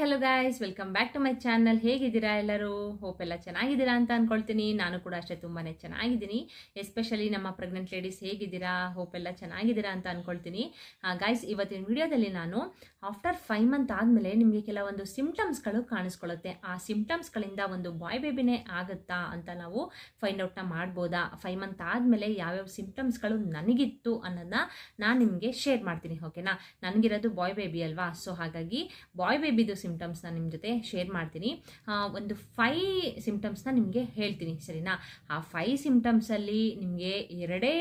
Hello guys, welcome back to my channel. ಹೇಗಿದ್ದೀರಾ ಎಲ್ಲರೂ? Hope ಎಲ್ಲ ಚೆನ್ನಾಗಿದ್ದೀರಾ ಅಂತ ಅನ್ಕೊಳ್ತೀನಿ. ನಾನು ಕೂಡ ಅಷ್ಟೇ ತುಂಬಾ ಚೆನ್ನಾಗಿದ್ದೀನಿ. ಎಸ್ಪೆಷಲಿ ನಮ್ಮ ಪ್ರೆಗ್ನೆಂಟ್ ಲೇಡೀಸ್ ಹೇಗಿದ್ದೀರಾ? ಹೋಪ್ ಎಲ್ಲ ಚೆನ್ನಾಗಿದ್ದೀರಾ ಅಂತ ಅನ್ಕೊಳ್ತೀನಿ. ಗೈಸ್, ಇವತ್ತಿನ ವಿಡಿಯೋದಲ್ಲಿ ನಾನು ಆಫ್ಟರ್ 5 ಮಂತ್ ಆದಮೇಲೆ ನಿಮಗೆ ಕೆಲವೊಂದು ಸಿಂಪ್ಟಮ್ಸ್ಗಳು ಕಾಣಿಸ್ಕೊಳ್ಳುತ್ತೆ. ಆ ಸಿಂಪ್ಟಮ್ಸ್ಗಳಿಂದ ಒಂದು ಬಾಯ್ ಬೇಬಿನೇ ಆಗುತ್ತಾ ಅಂತ ನಾವು ಫೈಂಡ್ ಔಟ್ನ ಮಾಡ್ಬೋದಾ, 5 ಮಂತ್ ಆದಮೇಲೆ ಯಾವ್ಯಾವ ಸಿಂಪ್ಟಮ್ಸ್ಗಳು ನನಗಿತ್ತು ಅನ್ನೋದನ್ನ ನಾನು ನಿಮಗೆ ಶೇರ್ ಮಾಡ್ತೀನಿ. ಓಕೆನಾ? ನನಗಿರೋದು ಬಾಯ್ ಬೇಬಿ ಅಲ್ವಾ, ಸೊ ಹಾಗಾಗಿ ಬಾಯ್ ಬೇಬಿದು ಸಿಂಪ್ಟಮ್ಸ್ನ ನಿಮ್ಮ ಜೊತೆ ಶೇರ್ ಮಾಡ್ತೀನಿ. ಒಂದು 5 ಸಿಂಪ್ಟಮ್ಸ್ನ ನಿಮಗೆ ಹೇಳ್ತೀನಿ, ಸರಿನಾ? ಆ 5 ಸಿಂಪ್ಟಮ್ಸಲ್ಲಿ ನಿಮಗೆ ಎರಡೇ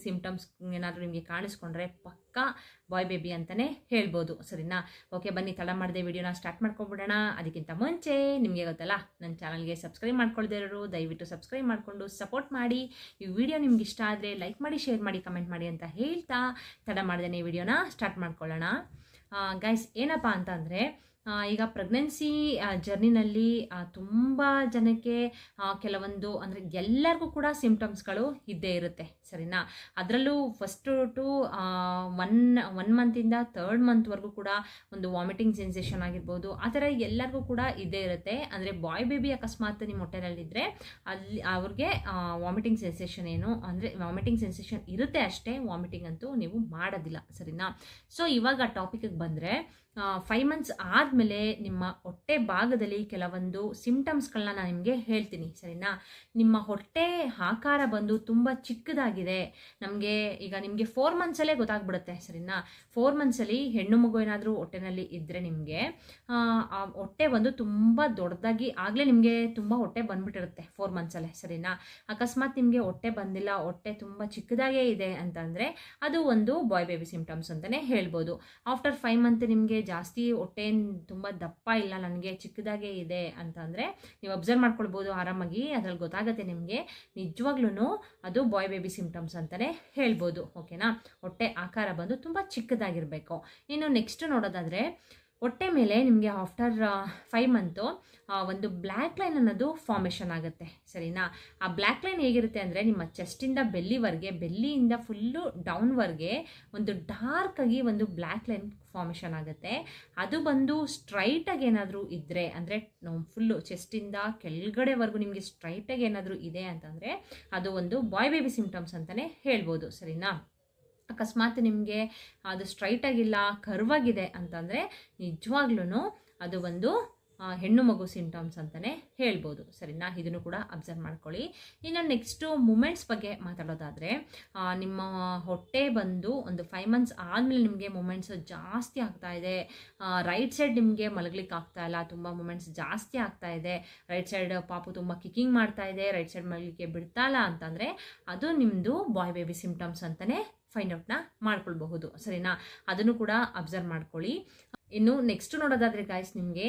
ಸಿಂಪ್ಟಮ್ಸ್ ಏನಾದರೂ ನಿಮಗೆ ಕಾಣಿಸ್ಕೊಂಡ್ರೆ ಪಕ್ಕಾ ಬಾಯ್ ಬೇಬಿ ಅಂತಲೇ ಹೇಳ್ಬೋದು, ಸರಿನಾ? ಓಕೆ, ಬನ್ನಿ ತಡ ಮಾಡದೆ ವಿಡಿಯೋನ ಸ್ಟಾರ್ಟ್ ಮಾಡ್ಕೊಂಡ್ಬಿಡೋಣ. ಅದಕ್ಕಿಂತ ಮುಂಚೆ ನಿಮಗೆ ಗೊತ್ತಲ್ಲ, ನನ್ನ ಚಾನಲ್ಗೆ ಸಬ್ಸ್ಕ್ರೈಬ್ ಮಾಡ್ಕೊಳ್ದೇ ಇರೋರು ದಯವಿಟ್ಟು ಸಬ್ಸ್ಕ್ರೈಬ್ ಮಾಡಿಕೊಂಡು ಸಪೋರ್ಟ್ ಮಾಡಿ. ಈ ವಿಡಿಯೋ ನಿಮ್ಗೆ ಇಷ್ಟ ಆದರೆ ಲೈಕ್ ಮಾಡಿ, ಶೇರ್ ಮಾಡಿ, ಕಮೆಂಟ್ ಮಾಡಿ ಅಂತ ಹೇಳ್ತಾ ತಡ ಮಾಡ್ದೇ ವಿಡಿಯೋನ ಸ್ಟಾರ್ಟ್ ಮಾಡ್ಕೊಳ್ಳೋಣ. ಗೈಸ್, ಏನಪ್ಪ ಅಂತಂದರೆ, ಈಗ ಪ್ರೆಗ್ನೆನ್ಸಿ ಜರ್ನಿನಲ್ಲಿ ತುಂಬ ಜನಕ್ಕೆ ಕೆಲವೊಂದು ಅಂದರೆ ಎಲ್ಲರಿಗೂ ಕೂಡ ಸಿಂಪ್ಟಮ್ಸ್ಗಳು ಇದ್ದೇ ಇರುತ್ತೆ, ಸರಿನಾ? ಅದರಲ್ಲೂ ಫಸ್ಟು ಟು 1 ಮಂತಿಂದ 3rd ಮಂತ್ವರೆಗೂ ಕೂಡ ಒಂದು ವಾಮಿಟಿಂಗ್ ಸೆನ್ಸೇಷನ್ ಆಗಿರ್ಬೋದು, ಆ ಥರ ಎಲ್ಲರಿಗೂ ಕೂಡ ಇದ್ದೇ ಇರುತ್ತೆ. ಅಂದರೆ ಬಾಯ್ ಬೇಬಿ ಅಕಸ್ಮಾತ್ ನಿಮ್ಮ ಹೊಟ್ಟೆನಲ್ಲಿದ್ದರೆ ಅಲ್ಲಿ ಅವ್ರಿಗೆ ವಾಮಿಟಿಂಗ್ ಸೆನ್ಸೇಷನ್ ಅಂದರೆ ವಾಮಿಟಿಂಗ್ ಸೆನ್ಸೇಷನ್ ಇರುತ್ತೆ ಅಷ್ಟೇ, ವಾಮಿಟಿಂಗ್ ಅಂತೂ ನೀವು ಮಾಡೋದಿಲ್ಲ, ಸರಿನಾ? ಸೊ ಇವಾಗ ಟಾಪಿಕ್ಗೆ ಬಂದರೆ, 5 ಮಂತ್ಸ್ ಆದಮೇಲೆ ನಿಮ್ಮ ಹೊಟ್ಟೆ ಭಾಗದಲ್ಲಿ ಕೆಲವೊಂದು ಸಿಂಪ್ಟಮ್ಸ್ಗಳನ್ನ ನಾನು ನಿಮಗೆ ಹೇಳ್ತೀನಿ, ಸರಿನಾ? ನಿಮ್ಮ ಹೊಟ್ಟೆ ಆಕಾರ ಬಂದು ತುಂಬ ಚಿಕ್ಕದಾಗಿದೆ. ಈಗ ನಿಮಗೆ 4 ಮಂತ್ಸಲ್ಲೇ ಗೊತ್ತಾಗ್ಬಿಡುತ್ತೆ, ಸರಿನಾ? 4 ಮಂತ್ಸಲ್ಲಿ ಹೆಣ್ಣು ಮಗು ಏನಾದರೂ ಹೊಟ್ಟೆನಲ್ಲಿ ಇದ್ದರೆ ನಿಮಗೆ ಆ ಹೊಟ್ಟೆ ಬಂದು ತುಂಬ ದೊಡ್ಡದಾಗಿ ಆಗಲೇ ನಿಮಗೆ ತುಂಬ ಹೊಟ್ಟೆ ಬಂದ್ಬಿಟ್ಟಿರುತ್ತೆ 4 ಮಂತ್ಸಲ್ಲೇ, ಸರಿನಾ? ಅಕಸ್ಮಾತ್ ನಿಮಗೆ ಹೊಟ್ಟೆ ಬಂದಿಲ್ಲ, ಹೊಟ್ಟೆ ತುಂಬ ಚಿಕ್ಕದಾಗೇ ಇದೆ ಅಂತಂದರೆ ಅದು ಒಂದು ಬಾಯ್ ಬೇಬಿ ಸಿಂಪ್ಟಮ್ಸ್ ಅಂತಲೇ ಹೇಳ್ಬೋದು. ಆಫ್ಟರ್ 5 ಮಂತ್ ನಿಮಗೆ ಜಾಸ್ತಿ ಹೊಟ್ಟೆ ತುಂಬ ದಪ್ಪ ಇಲ್ಲ, ನನಗೆ ಚಿಕ್ಕದಾಗೇ ಇದೆ ಅಂತಂದರೆ ನೀವು ಅಬ್ಸರ್ವ್ ಮಾಡ್ಕೊಳ್ಬೋದು ಆರಾಮಾಗಿ, ಅದ್ರಲ್ಲಿ ಗೊತ್ತಾಗುತ್ತೆ ನಿಮಗೆ. ನಿಜವಾಗ್ಲೂ ಅದು ಬಾಯ್ ಬೇಬಿ ಸಿಂಪ್ಟಮ್ಸ್ ಅಂತಲೇ ಹೇಳ್ಬೋದು, ಓಕೆನಾ? ಹೊಟ್ಟೆ ಆಕಾರ ಬಂದು ತುಂಬ ಚಿಕ್ಕದಾಗಿರಬೇಕು. ಇನ್ನು ನೆಕ್ಸ್ಟ್ ನೋಡೋದಾದರೆ, ಹೊಟ್ಟೆ ಮೇಲೆ ನಿಮಗೆ ಆಫ್ಟರ್ 5 ಮಂತು ಒಂದು ಬ್ಲ್ಯಾಕ್ ಲೈನ್ ಅನ್ನೋದು ಫಾರ್ಮೇಷನ್ ಆಗುತ್ತೆ, ಸರಿನಾ? ಆ ಬ್ಲ್ಯಾಕ್ ಲೈನ್ ಹೇಗಿರುತ್ತೆ ಅಂದರೆ, ನಿಮ್ಮ ಚೆಸ್ಟಿಂದ ಬೆಲ್ಲಿವರೆಗೆ, ಬೆಲ್ಲಿಯಿಂದ ಫುಲ್ಲು ಡೌನ್ವರೆಗೆ ಒಂದು ಡಾರ್ಕ್ ಆಗಿ ಒಂದು ಬ್ಲ್ಯಾಕ್ ಲೈನ್ ಫಾರ್ಮೇಷನ್ ಆಗುತ್ತೆ. ಅದು ಬಂದು ಸ್ಟ್ರೈಟಾಗಿ ಏನಾದರೂ ಇದ್ದರೆ, ಅಂದರೆ ಫುಲ್ಲು ಚೆಸ್ಟಿಂದ ಕೆಳಗಡೆವರೆಗೂ ನಿಮಗೆ ಸ್ಟ್ರೈಟಾಗಿ ಏನಾದರೂ ಇದೆ ಅಂತಂದರೆ ಅದು ಒಂದು ಬಾಯ್ ಬೇಬಿ ಸಿಂಪ್ಟಮ್ಸ್ ಅಂತಲೇ ಹೇಳ್ಬೋದು, ಸರಿನಾ? ಅಕಸ್ಮಾತ್ ನಿಮಗೆ ಅದು ಸ್ಟ್ರೈಟಾಗಿಲ್ಲ, ಕರ್ವಾಗಿದೆ ಅಂತಂದರೆ ನಿಜವಾಗ್ಲೂ ಅದು ಒಂದು ಹೆಣ್ಣು ಮಗು ಸಿಂಪ್ಟಮ್ಸ್ ಅಂತಲೇ ಹೇಳ್ಬೋದು, ಸರಿನಾ? ಇದನ್ನು ಕೂಡ ಅಬ್ಸರ್ವ್ ಮಾಡ್ಕೊಳ್ಳಿ. ಇನ್ನು ನೆಕ್ಸ್ಟು ಮೂಮೆಂಟ್ಸ್ ಬಗ್ಗೆ ಮಾತಾಡೋದಾದರೆ, ನಿಮ್ಮ ಹೊಟ್ಟೆ ಬಂದು ಒಂದು 5 ಮಂತ್ಸ್ ಆದಮೇಲೆ ನಿಮಗೆ ಮೂಮೆಂಟ್ಸು ಜಾಸ್ತಿ ಆಗ್ತಾ ಇದೆ. ರೈಟ್ ಸೈಡ್ ನಿಮಗೆ ಮಲಗಲಿಕ್ಕೆ ಆಗ್ತಾ ಇಲ್ಲ, ತುಂಬ ಮೂಮೆಂಟ್ಸ್ ಜಾಸ್ತಿ ಆಗ್ತಾ ಇದೆ. ರೈಟ್ ಸೈಡ್ ಪಾಪು ತುಂಬ ಕಿಕ್ಕಿಂಗ್ ಮಾಡ್ತಾ ಇದೆ, ರೈಟ್ ಸೈಡ್ ಮಲಗಲಿಕ್ಕೆ ಬಿಡ್ತಾ ಇಲ್ಲ ಅಂತಂದರೆ ಅದು ನಿಮ್ಮದು ಬಾಯ್ ಬೇಬಿ ಸಿಂಪ್ಟಮ್ಸ್ ಅಂತಲೇ ಫೈಂಡ್ ಔಟ್ನ ಮಾಡ್ಕೊಳ್ಬಹುದು, ಸರಿನಾ? ಅದನ್ನು ಕೂಡ ಅಬ್ಸರ್ವ್ ಮಾಡ್ಕೊಳ್ಳಿ. ಇನ್ನು ನೆಕ್ಸ್ಟ್ ನೋಡೋದಾದರೆ ಗೈಸ್, ನಿಮಗೆ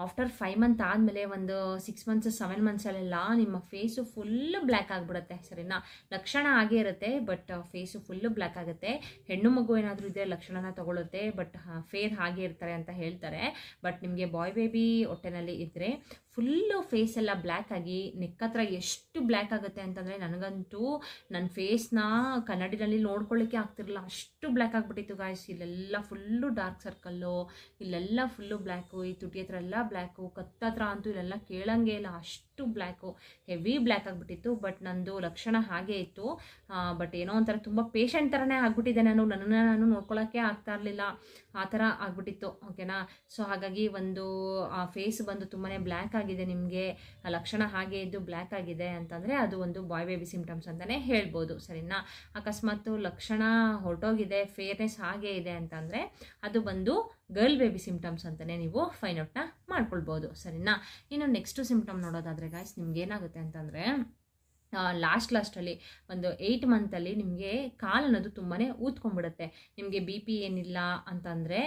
ಆಫ್ಟರ್ 5 ಮಂತ್ ಆದಮೇಲೆ ಒಂದು 6 ಮಂತ್ಸ್ 7 ಮಂತ್ಸಲ್ಲೆಲ್ಲ ನಿಮ್ಮ ಫೇಸು ಫುಲ್ಲು ಬ್ಲ್ಯಾಕ್ ಆಗಿಬಿಡುತ್ತೆ, ಸರಿನಾ? ಲಕ್ಷಣ ಆಗೇ ಇರುತ್ತೆ, ಬಟ್ ಫೇಸು ಫುಲ್ಲು ಬ್ಲ್ಯಾಕ್ ಆಗುತ್ತೆ. ಹೆಣ್ಣು ಮಗು ಏನಾದರೂ ಇದ್ದರೆ ಲಕ್ಷಣನ ತಗೊಳುತ್ತೆ, ಬಟ್ ಫೇರ್ ಹಾಗೆ ಇರ್ತಾರೆ ಅಂತ ಹೇಳ್ತಾರೆ. ಬಟ್ ನಿಮಗೆ ಬಾಯ್ ಬೇಬಿ ಹೊಟ್ಟೆನಲ್ಲಿ ಇದ್ದರೆ ಫುಲ್ಲು ಫೇಸ್ ಎಲ್ಲ ಬ್ಲ್ಯಾಕ್ ಆಗಿ ನೆಕ್ ಹತ್ರ ಎಷ್ಟು ಬ್ಲ್ಯಾಕ್ ಆಗುತ್ತೆ ಅಂತಂದರೆ, ನನಗಂತೂ ನನ್ನ ಫೇಸ್ನ ಕನ್ನಡಿನಲ್ಲಿ ನೋಡ್ಕೊಳ್ಳಿಕ್ಕೆ ಆಗ್ತಿರಲಿಲ್ಲ, ಅಷ್ಟು ಬ್ಲ್ಯಾಕ್ ಆಗಿಬಿಟ್ಟಿತ್ತು ಗಾಯ್ಸ್. ಇಲ್ಲೆಲ್ಲ ಫುಲ್ಲು ಡಾರ್ಕ್ ಸರ್ಕಲ್ಲು, ಇಲ್ಲೆಲ್ಲ ಫುಲ್ಲು ಬ್ಲ್ಯಾಕು, ಈ ತುಟಿ ಹತ್ರ ಎಲ್ಲ ಬ್ಲ್ಯಾಕು, ಕತ್ತತ್ರ ಅಂತೂ ಇಲ್ಲೆಲ್ಲ ಕೇಳಂಗೆ ಇಲ್ಲ, ಅಷ್ಟು ಬ್ಲ್ಯಾಕು, ಹೆವಿ ಬ್ಲ್ಯಾಕ್ ಆಗಿಬಿಟ್ಟಿತ್ತು. ಬಟ್ ನಂದು ಲಕ್ಷಣ ಹಾಗೆ ಇತ್ತು, ಬಟ್ ಏನೋ ಒಂಥರ ತುಂಬ ಪೇಷಂಟ್ ಥರನೇ ಆಗ್ಬಿಟ್ಟಿದೆ. ನಾನು ನೋಡ್ಕೊಳ್ಳೋಕ್ಕೆ ಆಗ್ತಾ ಇರಲಿಲ್ಲ, ಆ ಥರ ಆಗ್ಬಿಟ್ಟಿತ್ತು, ಓಕೆನಾ? ಸೊ ಹಾಗಾಗಿ ಒಂದು ಫೇಸ್ ಬಂದು ತುಂಬಾ ಬ್ಲ್ಯಾಕ್ ಆಗಿದೆ, ನಿಮಗೆ ಲಕ್ಷಣ ಹಾಗೆ ಇದ್ದು ಬ್ಲ್ಯಾಕ್ ಆಗಿದೆ ಅಂತಂದರೆ ಅದು ಒಂದು ಬಾಯ್ ಬೇಬಿ ಸಿಂಪ್ಟಮ್ಸ್ ಅಂತಲೇ ಹೇಳ್ಬೋದು, ಸರಿನಾ? ಅಕಸ್ಮಾತ್ ಲಕ್ಷಣ ಹೊರಟೋಗಿದೆ, ಫೇರ್ನೆಸ್ ಹಾಗೆ ಇದೆ ಅಂತಂದರೆ ಅದು ಬಂದು ಗರ್ಲ್ ಬೇಬಿ ಸಿಂಪ್ಟಮ್ಸ್ ಅಂತಲೇ ನೀವು ಫೈಂಡ್ ಔಟ್ನ ಮಾಡ್ಕೊಳ್ಬೋದು, ಸರಿನಾ? ಇನ್ನು ನೆಕ್ಸ್ಟ್ ಸಿಂಪ್ಟಮ್ ನೋಡೋದಾದರೆ ಗೈಸ್, ನಿಮ್ಗೆ ಏನಾಗುತ್ತೆ ಅಂತಂದರೆ, ಲಾಸ್ಟಲ್ಲಿ ಒಂದು 8 ಮಂತಲ್ಲಿ ನಿಮಗೆ ಕಾಲು ಅನ್ನೋದು ತುಂಬಾ ಊದ್ಕೊಂಡ್ಬಿಡುತ್ತೆ. ನಿಮಗೆ BP ಏನಿಲ್ಲ ಅಂತಂದರೆ,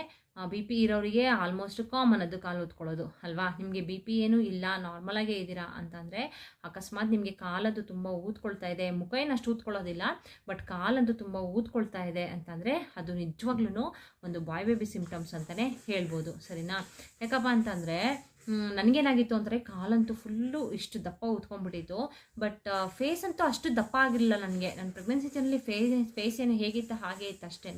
BP ಇರೋರಿಗೆ ಆಲ್ಮೋಸ್ಟ್ ಕಾಮನ್ ಅದು ಕಾಲು ಊದ್ಕೊಳ್ಳೋದು ಅಲ್ವಾ? ನಿಮಗೆ BP ಏನೂ ಇಲ್ಲ, ನಾರ್ಮಲಾಗೇ ಇದ್ದೀರಾ ಅಂತಂದರೆ, ಅಕಸ್ಮಾತ್ ನಿಮಗೆ ಕಾಲದ್ದು ತುಂಬ ಊದ್ಕೊಳ್ತಾ ಇದೆ, ಮುಖ ಏನಷ್ಟು ಊದ್ಕೊಳ್ಳೋದಿಲ್ಲ, ಬಟ್ ಕಾಲಂತೂ ತುಂಬ ಊದ್ಕೊಳ್ತಾ ಇದೆ ಅಂತಂದರೆ ಅದು ನಿಜವಾಗ್ಲೂ ಒಂದು ಬಾಯ್ ಬೇಬಿ ಸಿಂಪ್ಟಮ್ಸ್ ಅಂತಲೇ ಹೇಳ್ಬೋದು, ಸರಿನಾ? ಯಾಕಪ್ಪ ಅಂತಂದರೆ ನನಗೇನಾಗಿತ್ತು ಅಂದರೆ ಕಾಲಂತೂ ಫುಲ್ಲು ಇಷ್ಟು ದಪ್ಪ ಊದ್ಕೊಂಡ್ಬಿಟ್ಟಿತ್ತು. ಬಟ್ ಫೇಸ್ ಅಂತೂ ಅಷ್ಟು ದಪ್ಪ ಆಗಿರಲಿಲ್ಲ ನನಗೆ. ನನ್ನ ಪ್ರೆಗ್ನೆನ್ಸಿ ಟೈಮಲ್ಲಿ ಫೇಸ್ ಏನು ಹೇಗಿತ್ತು ಹಾಗೆ ಇತ್ತು ಅಷ್ಟೇ.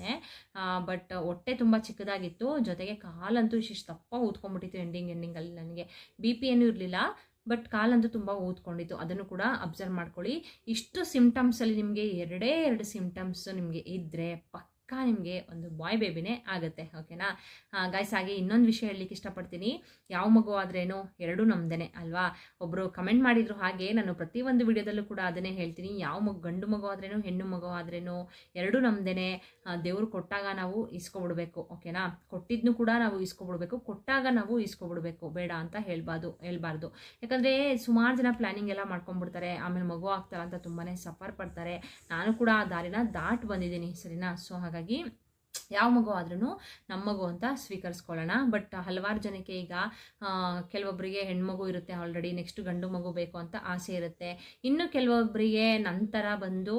ಬಟ್ ಹೊಟ್ಟೆ ತುಂಬ ಚಿಕ್ಕದಾಗಿತ್ತು, ಜೊತೆಗೆ ಕಾಲಂತೂ ಇಷ್ಟು ದಪ್ಪ ಊದ್ಕೊಂಡ್ಬಿಟ್ಟಿತ್ತು ಎಂಡಿಂಗಲ್ಲಿ. ನನಗೆ BP ಏನೂ ಇರಲಿಲ್ಲ, ಬಟ್ ಕಾಲಂತೂ ತುಂಬ ಊದ್ಕೊಂಡಿತ್ತು. ಅದನ್ನು ಕೂಡ ಅಬ್ಸರ್ವ್ ಮಾಡ್ಕೊಳ್ಳಿ. ಇಷ್ಟು ಸಿಮ್ಟಮ್ಸಲ್ಲಿ ನಿಮಗೆ 2 ಸಿಮ್ಟಮ್ಸ್ ನಿಮಗೆ ಇದ್ದರೆ ನಿಮಗೆ ಒಂದು ಬಾಯ್ ಬೇಬಿನೇ ಆಗುತ್ತೆ. ಓಕೆನಾ ಗೈಸ್? ಹಾಗೆ ಇನ್ನೊಂದು ವಿಷಯ ಹೇಳಲಿಕ್ಕೆ ಇಷ್ಟಪಡ್ತೀನಿ. ಯಾವ ಮಗು ಆದ್ರೇನು ಎರಡೂ ನಮ್ದೇ ಅಲ್ವಾ? ಒಬ್ಬರು ಕಮೆಂಟ್ ಮಾಡಿದ್ರು, ಹಾಗೆ ನಾನು ಪ್ರತಿಯೊಂದು ವಿಡಿಯೋದಲ್ಲೂ ಕೂಡ ಅದನ್ನೇ ಹೇಳ್ತೀನಿ. ಯಾವ ಮಗು, ಗಂಡು ಮಗು ಆದ್ರೇನು ಹೆಣ್ಣು ಮಗು ಆದ್ರೇನು ಎರಡೂ ನಮ್ದೇ. ದೇವ್ರು ಕೊಟ್ಟಾಗ ನಾವು ಇಸ್ಕೊಬಿಡ್ಬೇಕು. ಓಕೆನಾ? ಕೊಟ್ಟಿದ್ನು ಕೂಡ ನಾವು ಇಸ್ಕೊಬಿಡ್ಬೇಕು, ಕೊಟ್ಟಾಗ ನಾವು ಇಸ್ಕೊಬಿಡ್ಬೇಕು, ಬೇಡ ಅಂತ ಹೇಳ್ಬಾರ್ದು. ಯಾಕಂದರೆ ಸುಮಾರು ಜನ ಪ್ಲಾನಿಂಗ್ ಎಲ್ಲ ಮಾಡ್ಕೊಂಡ್ಬಿಡ್ತಾರೆ, ಆಮೇಲೆ ಮಗು ಆಗ್ತಾರ ಅಂತ ತುಂಬಾ ಸಫರ್ ಪಡ್ತಾರೆ. ನಾನು ಕೂಡ ಆ ದಾರಿನ ದಾಟ್ ಬಂದಿದ್ದೀನಿ, ಸರಿನಾ? ಸೊ ಹಾಗಾಗಿ ಯಾವ ಮಗು ಆದ್ರೂ ನಮ್ಮ ಮಗು ಅಂತ ಸ್ವೀಕರಿಸ್ಕೊಳ್ಳೋಣ. ಬಟ್ ಹಲವಾರು ಜನಕ್ಕೆ ಈಗ ಕೆಲವೊಬ್ಬರಿಗೆ ಹೆಣ್ಮಗು ಇರುತ್ತೆ ಆಲ್ರೆಡಿ, ನೆಕ್ಸ್ಟ್ ಗಂಡು ಮಗು ಬೇಕು ಅಂತ ಆಸೆ ಇರುತ್ತೆ. ಇನ್ನು ಕೆಲವೊಬ್ಬರಿಗೆ ನಂತರ ಬಂದು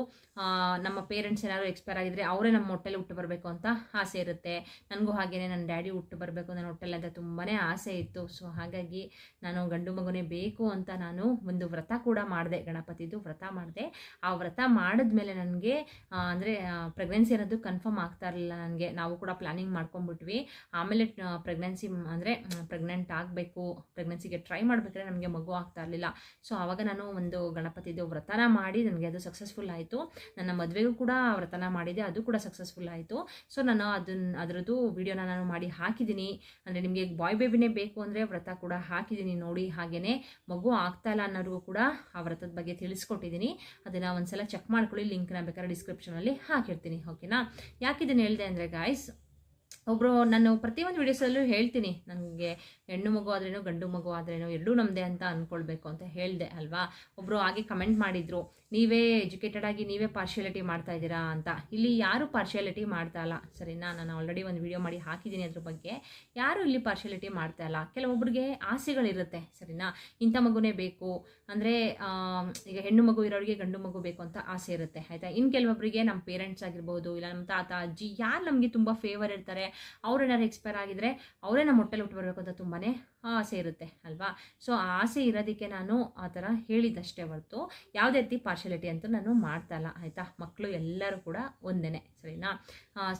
ನಮ್ಮ ಪೇರೆಂಟ್ಸ್ ಏನಾದ್ರು ಎಕ್ಸ್ಪೈರ್ ಆಗಿದ್ರೆ ಅವರೇ ನಮ್ಮ ಹೊಟ್ಟೆಲಿ ಹುಟ್ಟು ಬರಬೇಕು ಅಂತ ಆಸೆ ಇರುತ್ತೆ. ನನಗೂ ಹಾಗೇನೆ ನನ್ನ ಡ್ಯಾಡಿ ಹುಟ್ಟು ಬರಬೇಕು ನನ್ನ ಹೊಟ್ಟೆಲಿ ಅಂತ ತುಂಬಾ ಆಸೆ ಇತ್ತು. ಸೊ ಹಾಗಾಗಿ ನಾನು ಗಂಡು ಮಗುನೇ ಬೇಕು ಅಂತ ನಾನು ಒಂದು ವ್ರತ ಕೂಡ ಮಾಡಿದೆ, ಗಣಪತಿದು ವ್ರತ ಮಾಡಿದೆ. ಆ ವ್ರತ ಮಾಡಿದ್ಮೇಲೆ ನನಗೆ ಅಂದರೆ ಪ್ರೆಗ್ನೆನ್ಸಿ ಅನ್ನೋದು ಕನ್ಫರ್ಮ್ ಆಗ್ತಾ ಇರಲಿಲ್ಲ ನನಗೆ. ನಾವು ಕೂಡ ಪ್ಲಾನಿಂಗ್ ಮಾಡ್ಕೊಂಡ್ಬಿಟ್ವಿ. ಆಮೇಲೆ ಪ್ರೆಗ್ನೆನ್ಸಿ ಅಂದರೆ ಪ್ರೆಗ್ನೆಂಟ್ ಆಗಬೇಕು, ಪ್ರೆಗ್ನೆನ್ಸಿಗೆ ಟ್ರೈ ಮಾಡಬೇಕಾದ್ರೆ ನಮಗೆ ಮಗು ಆಗ್ತಾ ಇರಲಿಲ್ಲ. ಸೊ ಆವಾಗ ನಾನು ಒಂದು ಗಣಪತಿದು ವ್ರತನ ಮಾಡಿ ನನಗೆ ಅದು ಸಕ್ಸಸ್ಫುಲ್ ಆಯಿತು. ನನ್ನ ಮದುವೆಗೂ ಕೂಡ ವ್ರತನ ಮಾಡಿದೆ, ಅದು ಕೂಡ ಸಕ್ಸಸ್ಫುಲ್ ಆಯಿತು. ಸೊ ನಾನು ಅದರದ್ದು ವಿಡಿಯೋನ ನಾನು ಮಾಡಿ ಹಾಕಿದ್ದೀನಿ. ಅಂದರೆ ನಿಮಗೆ ಬಾಯ್ ಬೇಬಿನೇ ಬೇಕು ಅಂದರೆ ವ್ರತ ಕೂಡ ಹಾಕಿದ್ದೀನಿ ನೋಡಿ. ಹಾಗೆಯೇ ಮಗು ಆಗ್ತಾ ಇಲ್ಲ ಅನ್ನೋರಿಗೂ ಕೂಡ ಆ ವ್ರತದ ಬಗ್ಗೆ ತಿಳಿಸ್ಕೊಟ್ಟಿದ್ದೀನಿ. ಅದನ್ನು ಒಂದ್ಸಲ ಚೆಕ್ ಮಾಡ್ಕೊಳ್ಳಿ, ಲಿಂಕ್ನ ಬೇಕಾದ್ರೆ ಡಿಸ್ಕ್ರಿಪ್ಷನಲ್ಲಿ ಹಾಕಿರ್ತೀನಿ. ಓಕೆನಾ? ಯಾಕಿದನ್ನು ಹೇಳಿದೆ ಅಂದರೆ ಗಾಯ್ಸ್, ಒಬ್ಬರು ನಾನು ಪ್ರತಿಯೊಂದು ವಿಡಿಯೋಸಲ್ಲೂ ಹೇಳ್ತೀನಿ, ನನಗೆ ಹೆಣ್ಣು ಮಗು ಆದ್ರೇನು ಗಂಡು ಮಗು ಆದ್ರೇನು ಎರಡೂ ನಮ್ಮದೇ ಅಂತ ಅಂದ್ಕೊಳ್ಬೇಕು ಅಂತ ಹೇಳಿದೆ ಅಲ್ವಾ? ಒಬ್ಬರು ಹಾಗೆ ಕಮೆಂಟ್ ಮಾಡಿದ್ರು, ನೀವೇ ಎಜುಕೇಟೆಡ್ ಆಗಿ ನೀವೇ ಪಾರ್ಶಿಯಾಲಿಟಿ ಮಾಡ್ತಾ ಇದ್ದೀರಾ ಅಂತ. ಇಲ್ಲಿ ಯಾರು ಪಾರ್ಶಿಯಾಲಿಟಿ ಮಾಡ್ತಾ ಇಲ್ಲ, ಸರಿನಾ? ನಾನು ಆಲ್ರೆಡಿ ಒಂದು ವಿಡಿಯೋ ಮಾಡಿ ಹಾಕಿದ್ದೀನಿ ಅದ್ರ ಬಗ್ಗೆ. ಯಾರು ಇಲ್ಲಿ ಪಾರ್ಶಿಯಾಲಿಟಿ ಮಾಡ್ತಾ ಇಲ್ಲ. ಕೆಲವೊಬ್ಬರಿಗೆ ಆಸೆಗಳಿರುತ್ತೆ, ಸರಿನಾ? ಇಂಥ ಮಗುನೇ ಬೇಕು ಅಂದರೆ, ಈಗ ಹೆಣ್ಣು ಮಗು ಇರೋರಿಗೆ ಗಂಡು ಮಗು ಬೇಕು ಅಂತ ಆಸೆ ಇರುತ್ತೆ, ಆಯಿತಾ? ಇನ್ನು ಕೆಲವೊಬ್ಬರಿಗೆ ನಮ್ಮ ಪೇರೆಂಟ್ಸ್ ಆಗಿರ್ಬೋದು, ಇಲ್ಲ ನಮ್ಮ ತಾತ ಅಜ್ಜಿ ಯಾರು ನಮಗೆ ತುಂಬ ಫೇವರ್ ಇರ್ತಾರೆ, ಅವ್ರೇನಾದ್ರು ಎಕ್ಸ್ಪೈರ್ ಆಗಿದ್ರೆ ಅವರೇ ನಮ್ಮ ಹೊಟ್ಟೆಲಿ ಹುಟ್ಟು ಬರಬೇಕು ಅಂತ ತುಂಬಾ ಆಸೆ ಇರುತ್ತೆ ಅಲ್ವಾ? ಸೊ ಆ ಆಸೆ ಇರೋದಕ್ಕೆ ನಾನು ಆ ಥರ ಹೇಳಿದ್ದಷ್ಟೇ ಹೊರತು ಯಾವುದೇ ರೀತಿ ಪಾರ್ಶಿಯಾಲಿಟಿ ಅಂತೂ ನಾನು ಮಾಡ್ತಾ ಇಲ್ಲ, ಆಯಿತಾ? ಮಕ್ಕಳು ಎಲ್ಲರೂ ಕೂಡ ಒಂದೇ, ಸರಿನಾ?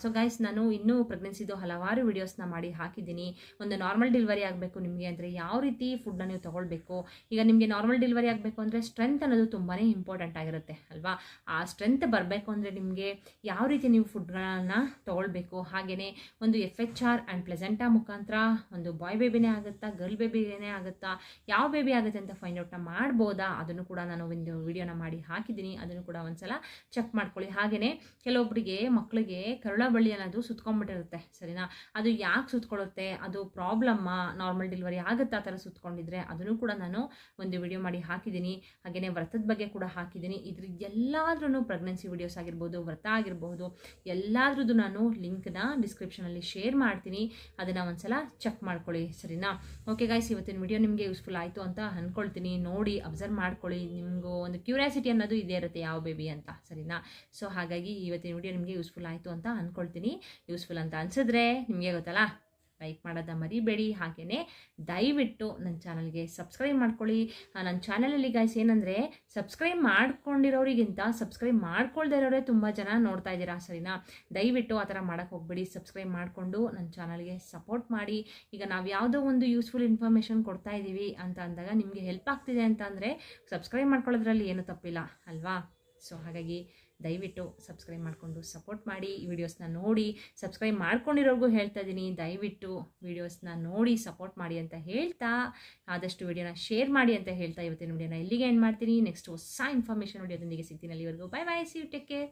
ಸೊ ಗೈಸ್, ನಾನು ಇನ್ನೂ ಪ್ರೆಗ್ನೆನ್ಸಿದು ಹಲವಾರು ವಿಡಿಯೋಸ್ನ ಮಾಡಿ ಹಾಕಿದ್ದೀನಿ. ಒಂದು ನಾರ್ಮಲ್ ಡೆಲಿವರಿ ಆಗಬೇಕು ನಿಮಗೆ ಅಂದರೆ ಯಾವ ರೀತಿ ಫುಡ್ನ ನೀವು ತೊಗೊಳ್ಬೇಕು. ಈಗ ನಿಮಗೆ ನಾರ್ಮಲ್ ಡೆಲಿವರಿ ಆಗಬೇಕು ಅಂದರೆ ಸ್ಟ್ರೆಂತ್ ಅನ್ನೋದು ತುಂಬಾ ಇಂಪಾರ್ಟೆಂಟ್ ಆಗಿರುತ್ತೆ ಅಲ್ವಾ? ಆ ಸ್ಟ್ರೆಂತ್ ಬರಬೇಕು ಅಂದರೆ ನಿಮಗೆ ಯಾವ ರೀತಿ ನೀವು ಫುಡ್ಗಳನ್ನು ತೊಗೊಳ್ಬೇಕು. ಹಾಗೆಯೇ ಒಂದು FHR ಆ್ಯಂಡ್ ಪ್ಲೆಸೆಂಟಾ ಮುಖಾಂತರ ಒಂದು ಬಾಯ್ ಬೇಬಿನೇ ಆಗುತ್ತಾ ಗರ್ಲ್ ಬೇಬಿನೇ ಆಗುತ್ತಾ, ಯಾವ ಬೇಬಿ ಆಗುತ್ತೆ ಅಂತ ಫೈಂಡ್ ಔಟ್ನ ಮಾಡ್ಬೋದಾ, ಅದನ್ನು ಕೂಡ ನಾನು ಒಂದು ವಿಡಿಯೋನ ಮಾಡಿ ಹಾಕಿದ್ದೀನಿ. ಅದನ್ನು ಕೂಡ ಒಂದ್ಸಲ ಚೆಕ್ ಮಾಡ್ಕೊಳ್ಳಿ. ಹಾಗೆಯೇ ಕೆಲವೊಬ್ಬರಿಗೆ ಮಕ್ಕಳಿಗೆ ಕರುಳಬಳ್ಳಿ ಅನ್ನೋದು ಸುತ್ಕೊಂಡ್ಬಿಟ್ಟಿರುತ್ತೆ, ಸರಿನಾ? ಅದು ಯಾಕೆ ಸುತ್ಕೊಳ್ಳುತ್ತೆ, ಅದು ಪ್ರಾಬ್ಲಮ್ಮಾ, ನಾರ್ಮಲ್ ಡೆಲಿವರಿ ಆಗುತ್ತಾ ಆ ಥರ ಸುತ್ಕೊಂಡಿದ್ರೆ, ಅದನ್ನು ಕೂಡ ನಾನು ಒಂದು ವಿಡಿಯೋ ಮಾಡಿ ಹಾಕಿದ್ದೀನಿ. ಹಾಗೆಯೇ ವ್ರತದ ಬಗ್ಗೆ ಕೂಡ ಹಾಕಿದ್ದೀನಿ. ಇದ್ರ ಎಲ್ಲಾದ್ರೂ ಪ್ರೆಗ್ನೆನ್ಸಿ ವಿಡಿಯೋಸ್ ಆಗಿರ್ಬೋದು, ವ್ರತ ಆಗಿರ್ಬೋದು, ಎಲ್ಲಾದ್ರದ್ದು ನಾನು ಲಿಂಕ್ನ ಡಿಸ್ಕ್ರಿಪ್ಷನಲ್ಲಿ ಶೇರ್ ಮಾಡ್ತೀನಿ. ಅದನ್ನು ಒಂದ್ಸಲ ಚೆಕ್ ಮಾಡ್ಕೊಳ್ಳಿ, ಸರಿನಾ? ಓಕೆ ಗೈಸ್, ಇವತ್ತಿನ ವಿಡಿಯೋ ನಿಮಗೆ ಯೂಸ್ಫುಲ್ ಆಯಿತು ಅಂತ ಅಂದ್ಕೊಳ್ತೀನಿ. ನೋಡಿ ಅಬ್ಸರ್ವ್ ಮಾಡ್ಕೊಳ್ಳಿ, ನಿಮಗೂ ಒಂದು ಕ್ಯೂರಿಯಾಸಿಟಿ ಅನ್ನೋದು ಇದೇ ಇರುತ್ತೆ ಯಾವ ಬೇಬಿ ಅಂತ, ಸರಿನಾ? ಸೊ ಹಾಗಾಗಿ ಇವತ್ತಿನ ವಿಡಿಯೋ ನಿಮಗೆ ಯೂಸ್ಫುಲ್ ಆಯಿತು ಅಂತ ಅಂದ್ಕೊಳ್ತೀನಿ. ಯೂಸ್ಫುಲ್ ಅಂತ ಅನಿಸಿದ್ರೆ ನಿಮಗೆ ಗೊತ್ತಲ್ಲ, ಲೈಕ್ ಮಾಡೋದನ್ನ ಮರಿಬೇಡಿ. ಹಾಗೆಯೇ ದಯವಿಟ್ಟು ನನ್ನ ಚಾನಲ್ಗೆ ಸಬ್ಸ್ಕ್ರೈಬ್ ಮಾಡ್ಕೊಳ್ಳಿ. ನನ್ನ ಚಾನಲಲ್ಲಿ ಗೈಸ್ ಏನಂದರೆ, ಸಬ್ಸ್ಕ್ರೈಬ್ ಮಾಡ್ಕೊಂಡಿರೋರಿಗಿಂತ ಸಬ್ಸ್ಕ್ರೈಬ್ ಮಾಡ್ಕೊಳ್ದೇ ಇರೋರೇ ತುಂಬ ಜನ ನೋಡ್ತಾ ಇದ್ದೀರಾ, ಸರಿನಾ? ದಯವಿಟ್ಟು ಆ ಥರ ಮಾಡೋಕ್ಕೆ ಹೋಗ್ಬೇಡಿ. ಸಬ್ಸ್ಕ್ರೈಬ್ ಮಾಡಿಕೊಂಡು ನನ್ನ ಚಾನಲ್ಗೆ ಸಪೋರ್ಟ್ ಮಾಡಿ. ಈಗ ನಾವು ಯಾವುದೋ ಒಂದು ಯೂಸ್ಫುಲ್ ಇನ್ಫಾರ್ಮೇಷನ್ ಕೊಡ್ತಾ ಇದ್ದೀವಿ ಅಂತ ಅಂದಾಗ ನಿಮಗೆ ಹೆಲ್ಪ್ ಆಗ್ತಿದೆ ಅಂತ ಅಂದರೆ ಸಬ್ಸ್ಕ್ರೈಬ್ ಮಾಡ್ಕೊಳ್ಳೋದ್ರಲ್ಲಿ ಏನೂ ತಪ್ಪಿಲ್ಲ ಅಲ್ವಾ? ಸೊ ಹಾಗಾಗಿ ದಯವಿಟ್ಟು ಸಬ್ಸ್ಕ್ರೈಬ್ ಮಾಡಿಕೊಂಡು ಸಪೋರ್ಟ್ ಮಾಡಿ. ಈ ವಿಡಿಯೋಸ್ನ ನೋಡಿ, ಸಬ್ಸ್ಕ್ರೈಬ್ ಮಾಡ್ಕೊಂಡಿರೋರ್ಗೂ ಹೇಳ್ತಾ ಇದ್ದೀನಿ, ದಯವಿಟ್ಟು ವಿಡಿಯೋಸ್ನ ನೋಡಿ ಸಪೋರ್ಟ್ ಮಾಡಿ ಅಂತ ಹೇಳ್ತಾ, ಆದಷ್ಟು ವಿಡಿಯೋನ ಶೇರ್ ಮಾಡಿ ಅಂತ ಹೇಳ್ತಾ ಇವತ್ತಿನ ವಿಡಿಯೋನ ಇಲ್ಲಿಗೆ ಎಂಡ್ ಮಾಡ್ತೀನಿ. ನೆಕ್ಸ್ಟ್ ಹೊಸ ಇನ್ಫಾರ್ಮೇಷನ್ ವಿಡಿಯೋದೊಂದಿಗೆ ಸಿಗ್ತೀನಿ. ಅಲ್ಲಿವರೆಗೂ bye bye, see you, take care.